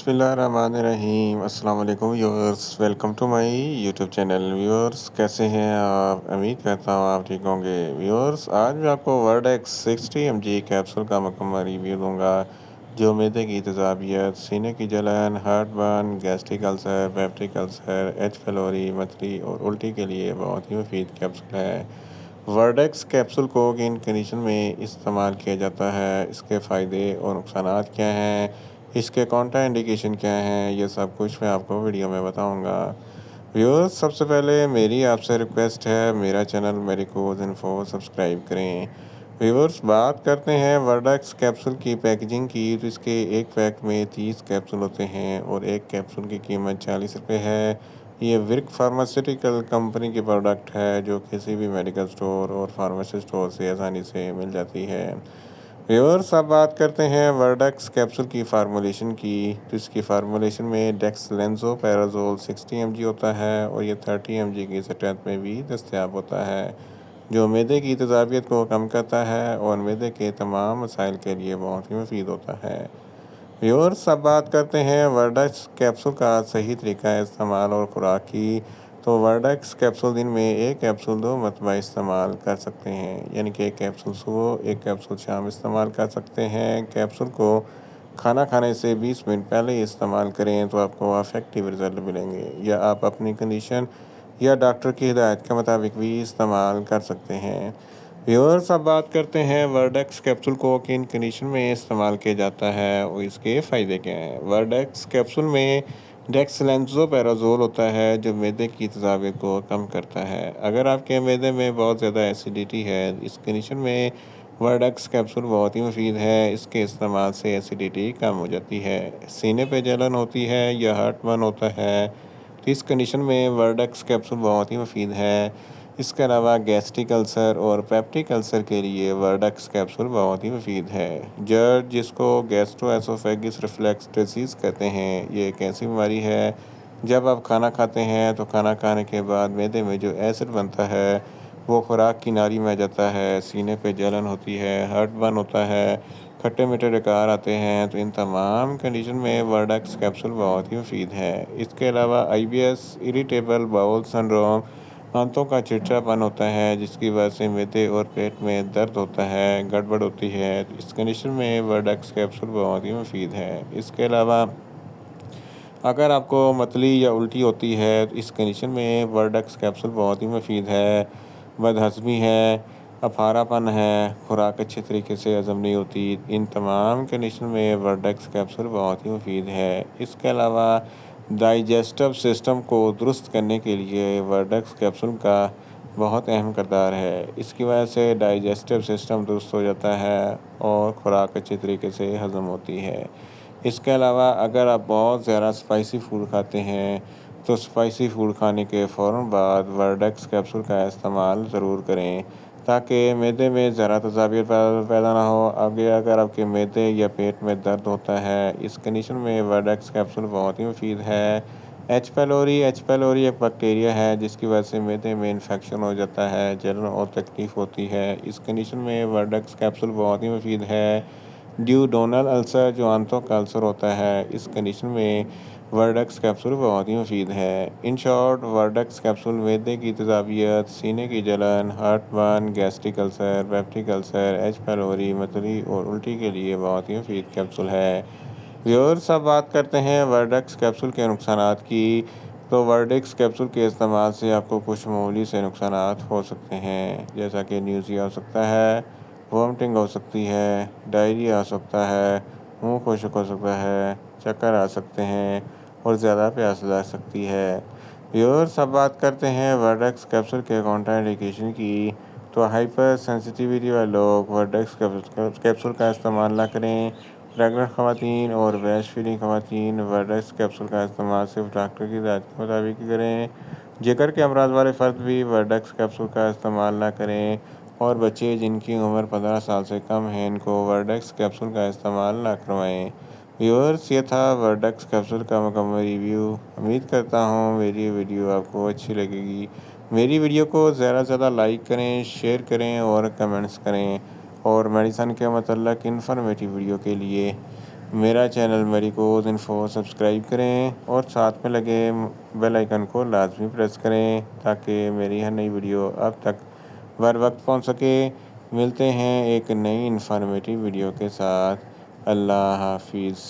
बिस्मिल्लाहिर्रहमानिर्रहीम अस्सलाम वालेकुम viewers, welcome to my YouTube channel. Viewers, कैसे हैं आप? उम्मीद करता हूँ आप ठीक होंगे। व्यूअर्स, आज मैं आपको वर्डेक्स 60 mg कैप्सूल का मुकम्मल रिव्यू दूंगा, जो मैदे की तेज़ाबियत, सीने की जलन, heart burn, gastric ulcer, peptic ulcer, H pylori, मतली और उल्टी के लिए बहुत ही मुफीद कैप्सूल है। वर्डेक्स कैप्सूल को किन कंडीशन में इस्तेमाल किया जाता है, इसके फ़ायदे और नुकसानात क्या हैं, इसके कॉन्ट्रा इंडिकेशन क्या हैं, ये सब कुछ मैं आपको वीडियो में बताऊंगा। व्यूअर्स, सबसे पहले मेरी आपसे रिक्वेस्ट है, मेरा चैनल मेडिकोज इन्फो सब्सक्राइब करें। व्यूअर्स, बात करते हैं वर्डेक्स कैप्सूल की पैकेजिंग की, तो इसके एक पैक में 30 कैप्सूल होते हैं और एक कैप्सूल की कीमत 40 रुपये है। ये विर्क फार्मास्यूटिकल कंपनी की प्रोडक्ट है, जो किसी भी मेडिकल स्टोर और फार्मेसी स्टोर से आसानी से मिल जाती है। व्यूअर्स, अब बात करते हैं वर्डेक्स कैप्सूल की फार्मूलेशन की, तो इसकी फार्मूलेशन में डेक्सलेंज़ोपैराज़ोल 60 mg होता है और ये 30 mg की स्ट्रेंथ में भी दस्तयाब होता है, जो मैदे की तेज़ाबियत को कम करता है और मैदे के तमाम मसाइल के लिए बहुत ही मुफीद होता है। व्यूअर्स, अब बात करते हैं वर्डेक्स कैप्सूल का सही तरीका इस्तेमाल और खुराक की। तो वर्डेक्स कैप्सूल दिन में एक कैप्सूल 2 मरतबा इस्तेमाल कर सकते हैं, यानी कि एक कैप्सूल सुबह, एक कैप्सूल शाम इस्तेमाल कर सकते हैं। कैप्सूल को खाना खाने से 20 मिनट पहले ही इस्तेमाल करें, तो आपको अफेक्टिव रिजल्ट मिलेंगे, या आप अपनी कंडीशन या डॉक्टर की हिदायत के मुताबिक भी इस्तेमाल कर सकते हैं। व्यूअर्स, अब बात करते हैं वर्डेक्स कैप्सूल को किन कंडीशन में इस्तेमाल किया जाता है और इसके फ़ायदे क्या हैं। वर्डेक्स कैप्सूल में डेक्सलेंज़ोपैराज़ोल होता है, जो मैदे की तेज़ाबियत को कम करता है। अगर आपके मैदे में बहुत ज़्यादा एसिडिटी है, इस कंडीशन में वर्डेक्स कैप्सूल बहुत ही मुफीद है। इसके इस्तेमाल से एसिडिटी कम हो जाती है। सीने पे जलन होती है या हार्ट बर्न होता है, तो इस कंडीशन में वर्डेक्स कैप्सूल बहुत ही मुफीद है। इसके अलावा गैस्ट्रिक अल्सर और पेप्टिक अल्सर के लिए वर्डेक्स कैप्सूल बहुत ही मुफीद है। जर्द, जिसको गैस्ट्रोएसोफेगस रिफ्लेक्स डिजीज़ कहते हैं, ये एक ऐसी बीमारी है जब आप खाना खाते हैं तो खाना खाने के बाद मैदे में जो एसिड बनता है वो खुराक की नाली में जाता है, सीने पे जलन होती है, हार्ट बर्न होता है, खट्टे मीठे डकार आते हैं, तो इन तमाम कंडीशन में वर्डेक्स कैप्सूल बहुत ही मुफीद है। इसके अलावा आईबीएस, इरिटेबल बाउल सिंड्रोम, आंतों का चिड़चिड़ापन होता है, जिसकी वजह से मैदे और पेट में दर्द होता है, गड़बड़ होती है, तो इस कंडीशन में वर्डेक्स कैप्सूल बहुत ही मुफीद है। इसके अलावा अगर आपको मतली या उल्टी होती है, तो इस कंडीशन में वर्डेक्स कैप्सूल बहुत ही मुफीद है। बदहज़मी है, अफारापन है, खुराक अच्छे तरीके से हज़म नहीं होती, इन तमाम कंडीशन में वर्डेक्स कैप्सूल बहुत ही मुफीद है। इसके अलावा डाइजेस्टिव सिस्टम को दुरुस्त करने के लिए वर्डेक्स कैप्सूल का बहुत अहम किरदार है। इसकी वजह से डाइजेस्टिव सिस्टम दुरुस्त हो जाता है और खुराक अच्छे तरीके से हज़म होती है। इसके अलावा अगर आप बहुत ज़्यादा स्पाइसी फूड खाते हैं, तो स्पाइसी फूड खाने के फ़ौरन बाद वर्डेक्स कैप्सूल का इस्तेमाल ज़रूर करें, ताकि मैदे में ज़रा तेज़ाबियत पैदा ना हो। आगे अगर आपके मैदे या पेट में दर्द होता है, इस कंडीशन में वर्डेक्स कैप्सूल बहुत ही मुफीद है। एच पेलोरी एक बैक्टीरिया है, जिसकी वजह से मैदे में इन्फेक्शन हो जाता है, जलन और तकलीफ़ होती है। इस कंडीशन में वर्डेक्स कैप्सूल बहुत ही मुफीद है। ड्यूोडेनल अल्सर, जो आंतों का अल्सर होता है, इस कंडीशन में वर्डेक्स कैप्सूल बहुत ही मुफीद है। इन शॉर्ट, वर्डेक्स कैप्सूल मैदे की तेज़ाबियत, सीने की जलन, heart burn, gastric ulcer, peptic ulcer, H pylori, मतली और उल्टी के लिए बहुत ही मुफीद कैप्सूल है। व्यूअर्स, अब बात करते हैं वर्डेक्स कैप्सूल के नुकसानात की। तो वर्डेक्स कैप्सूल के इस्तेमाल से आपको कुछ मामूली से नुकसानात हो सकते हैं, जैसा कि न्यूज़िया हो सकता है, वोमिटिंग हो सकती है, डायरिया हो सकता है, मुंह खुश्क हो सकता है, चक्कर आ सकते हैं और ज़्यादा प्यास लग सकती है। व्यूअर्स, अब बात करते हैं वर्डेक्स कैप्सूल के कॉन्ट्राइंडिकेशन की। तो हाइपर सेंसिटिविटी वाले लोग वर्डेक्स कैप्सूल का इस्तेमाल ना करें। प्रेग्नेंट ख़वातीन और ब्रेस्ट फीडिंग ख़वातीन वर्डेक्स कैप्सूल का इस्तेमाल सिर्फ डॉक्टर की हिदायत के मुताबिक ही करें। जिगर के अमराज वाले फ़र्द भी वर्डेक्स कैप्सूल का इस्तेमाल ना करें, और बच्चे जिनकी उम्र 15 साल से कम है, इनको वर्डेक्स कैप्सूल का इस्तेमाल ना करवाएं। व्यूअर्स, ये था वर्डेक्स कैप्सूल का मुकम्मल रिव्यू। उम्मीद करता हूँ मेरी वीडियो आपको अच्छी लगेगी। मेरी वीडियो को ज़्यादा से ज़्यादा लाइक करें, शेयर करें और कमेंट्स करें, और मेडिसन के मतलब इन्फॉर्मेटिव वीडियो के लिए मेरा चैनल मेरिकोज़ इन्फो सब्सक्राइब करें और साथ में लगे बेल आइकन को लाजमी प्रेस करें ताकि मेरी हर नई वीडियो आप तक बर वक्त पहुंच सके। मिलते हैं एक नई इन्फॉर्मेटिव वीडियो के साथ। अल्लाह हाफिज़।